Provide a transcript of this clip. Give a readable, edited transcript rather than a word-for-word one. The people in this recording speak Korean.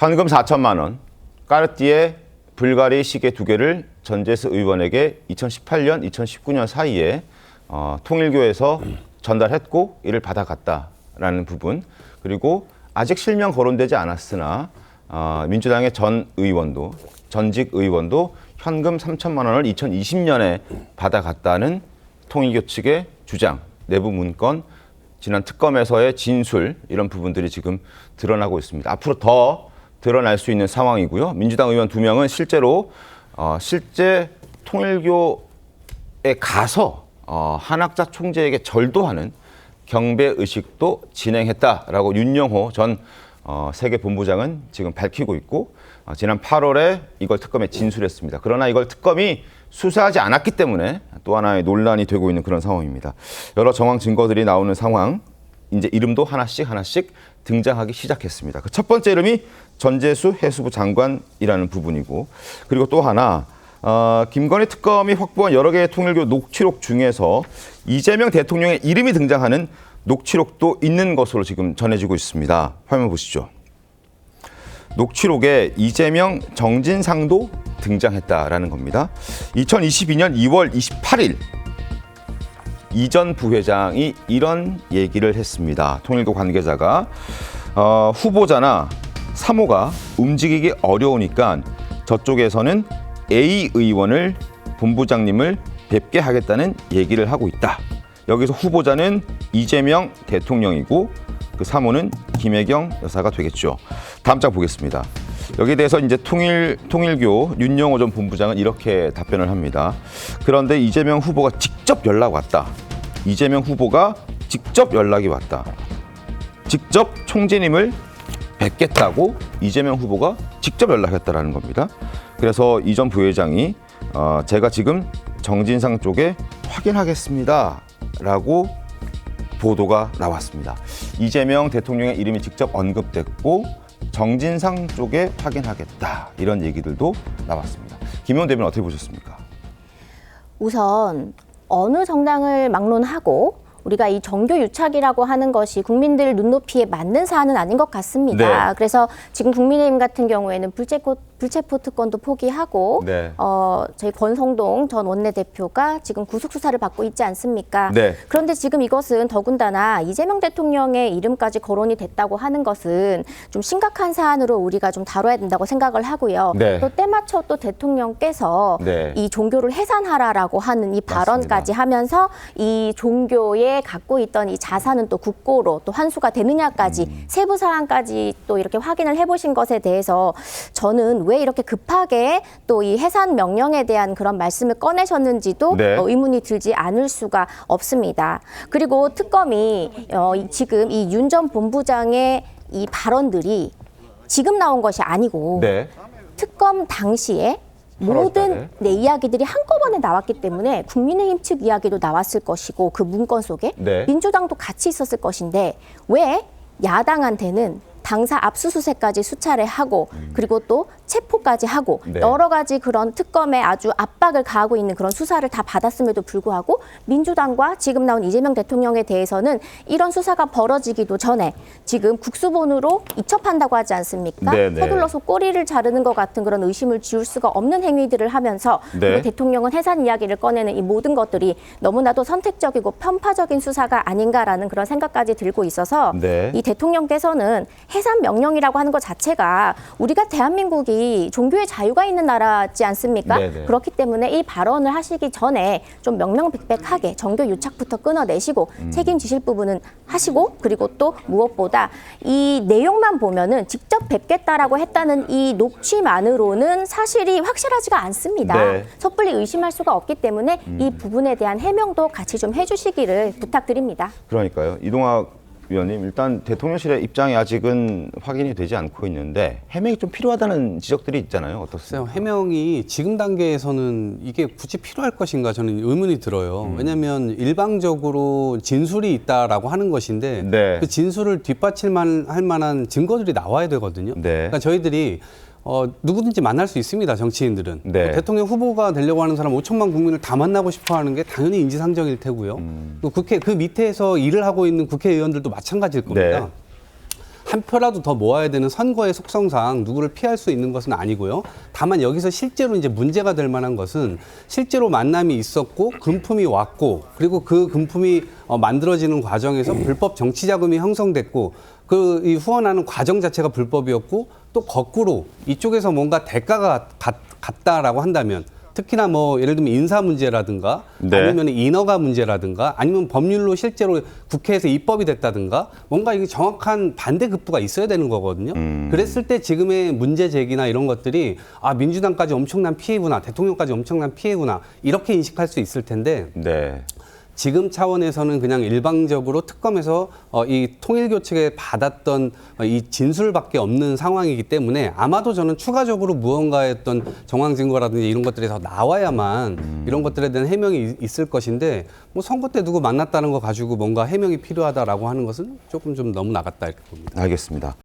현금 4천만 원, 까르띠에 불가리 시계 2개를 전재수 의원에게 2018년, 2019년 사이에 통일교에서 전달했고 이를 받아갔다라는 부분. 그리고 아직 실명 거론되지 않았으나 민주당의 전직 의원도 현금 3천만 원을 2020년에 받아갔다는 통일교 측의 주장, 내부 문건, 지난 특검에서의 진술 이런 부분들이 지금 드러나고 있습니다. 앞으로 더 드러날 수 있는 상황이고요. 민주당 의원 2명은 실제로 실제 통일교에 가서 한학자 총재에게 절도하는 경배 의식도 진행했다라고 윤영호 전 세계본부장은 지금 밝히고 있고 지난 8월에 이걸 특검에 진술했습니다. 그러나 이걸 특검이 수사하지 않았기 때문에 또 하나의 논란이 되고 있는 그런 상황입니다. 여러 정황 증거들이 나오는 상황, 이제 이름도 하나씩 등장하기 시작했습니다. 그 첫 번째 이름이 전재수 해수부 장관이라는 부분이고, 그리고 또 하나 김건희 특검이 확보한 여러 개의 통일교 녹취록 중에서 이재명 대통령의 이름이 등장하는 녹취록도 있는 것으로 지금 전해지고 있습니다. 화면 보시죠. 녹취록에 이재명, 정진상도 등장했다라는 겁니다. 2022년 2월 28일 이 전 부회장이 이런 얘기를 했습니다. 통일교 관계자가 후보자나 사모가 움직이기 어려우니까 저쪽에서는 A 의원을 본부장님을 뵙게 하겠다는 얘기를 하고 있다. 여기서 후보자는 이재명 대통령이고 그 사모는 김혜경 여사가 되겠죠. 다음 장 보겠습니다. 여기에 대해서 이제 통일교 윤영호 전 본부장은 이렇게 답변을 합니다. 그런데 이재명 후보가 직접 연락 왔다. 이재명 후보가 직접 연락이 왔다. 직접 총재님을 뵙겠다고 이재명 후보가 직접 연락했다라는 겁니다. 그래서 이 전 부회장이 제가 지금 정진상 쪽에 확인하겠습니다라고 보도가 나왔습니다. 이재명 대통령의 이름이 직접 언급됐고 정진상 쪽에 확인하겠다 이런 얘기들도 나왔습니다. 김의원 대변인 어떻게 보셨습니까? 우선 어느 정당을 막론하고 우리가 이 정교 유착이라고 하는 것이 국민들 눈높이에 맞는 사안은 아닌 것 같습니다. 네. 그래서 지금 국민의힘 같은 경우에는 불체포 특권도 포기하고 네. 저희 권성동 전 원내대표가 지금 구속 수사를 받고 있지 않습니까? 네. 그런데 지금 이것은 더군다나 이재명 대통령의 이름까지 거론이 됐다고 하는 것은 좀 심각한 사안으로 우리가 좀 다뤄야 된다고 생각을 하고요. 네. 또 때맞춰 또 대통령께서 네. 이 종교를 해산하라라고 하는 이 발언까지 하면서 이 종교에 갖고 있던 이 자산은 또 국고로 또 환수가 되느냐까지 세부 사항까지 또 이렇게 확인을 해보신 것에 대해서 저는 왜 이렇게 급하게 또 이 해산 명령에 대한 그런 말씀을 꺼내셨는지도 네. 의문이 들지 않을 수가 없습니다. 그리고 특검이 지금 이 윤 전 본부장의 이 발언들이 지금 나온 것이 아니고 네. 특검 당시에 모든 이야기들이 한꺼번에 나왔기 때문에 국민의힘 측 이야기도 나왔을 것이고 그 문건 속에 네. 민주당도 같이 있었을 것인데 왜 야당한테는 당사 압수수색까지 수차례 하고 그리고 또 체포까지 하고 네. 여러 가지 그런 특검에 아주 압박을 가하고 있는 그런 수사를 다 받았음에도 불구하고 민주당과 지금 나온 이재명 대통령에 대해서는 이런 수사가 벌어지기도 전에 지금 국수본으로 이첩한다고 하지 않습니까? 네, 네. 서둘러서 꼬리를 자르는 것 같은 그런 의심을 지울 수가 없는 행위들을 하면서 네. 그리고 대통령은 해산 이야기를 꺼내는 이 모든 것들이 너무나도 선택적이고 편파적인 수사가 아닌가라는 그런 생각까지 들고 있어서 네. 이 대통령께서는 해산 명령이라고 하는 것 자체가 우리가 대한민국이 종교의 자유가 있는 나라지 않습니까? 네네. 그렇기 때문에 이 발언을 하시기 전에 좀 명명백백하게 정교 유착부터 끊어내시고 책임지실 부분은 하시고 그리고 또 무엇보다 이 내용만 보면은 직접 뵙겠다라고 했다는 이 녹취만으로는 사실이 확실하지가 않습니다. 네. 섣불리 의심할 수가 없기 때문에 이 부분에 대한 해명도 같이 좀 해주시기를 부탁드립니다. 그러니까요. 이동학 위원님, 일단 대통령실의 입장이 아직은 확인이 되지 않고 있는데 해명이 좀 필요하다는 지적들이 있잖아요. 어떻습니까? 해명이 지금 단계에서는 이게 굳이 필요할 것인가 저는 의문이 들어요. 왜냐하면 일방적으로 진술이 있다라고 하는 것인데 네. 그 진술을 뒷받침할 만한 증거들이 나와야 되거든요. 네. 그러니까 저희들이 누구든지 만날 수 있습니다. 정치인들은. 네. 대통령 후보가 되려고 하는 사람 5천만 국민을 다 만나고 싶어 하는 게 당연히 인지상정일 테고요. 또 국회 그 밑에서 일을 하고 있는 국회의원들도 마찬가지일 겁니다. 네. 한 표라도 더 모아야 되는 선거의 속성상 누구를 피할 수 있는 것은 아니고요. 다만 여기서 실제로 이제 문제가 될 만한 것은 실제로 만남이 있었고 금품이 왔고 그리고 그 금품이 만들어지는 과정에서 불법 정치 자금이 형성됐고 이 후원하는 과정 자체가 불법이었고 또 거꾸로 이쪽에서 뭔가 대가가 같다라고 한다면 특히나 뭐 예를 들면 인사 문제라든가 네. 아니면 인허가 문제라든가 아니면 법률로 실제로 국회에서 입법이 됐다든가 뭔가 이게 정확한 반대급부가 있어야 되는 거거든요. 그랬을 때 지금의 문제 제기나 이런 것들이 민주당까지 엄청난 피해구나, 대통령까지 엄청난 피해구나 이렇게 인식할 수 있을 텐데 네. 지금 차원에서는 그냥 일방적으로 특검에서 이 통일교측에 받았던 이 진술밖에 없는 상황이기 때문에 아마도 저는 추가적으로 무언가의 어떤 정황 증거라든지 이런 것들이 더 나와야만 이런 것들에 대한 해명이 있을 것인데 뭐 선거 때 누구 만났다는 거 가지고 뭔가 해명이 필요하다라고 하는 것은 조금 좀 너무 나갔다 이렇게 봅니다. 알겠습니다.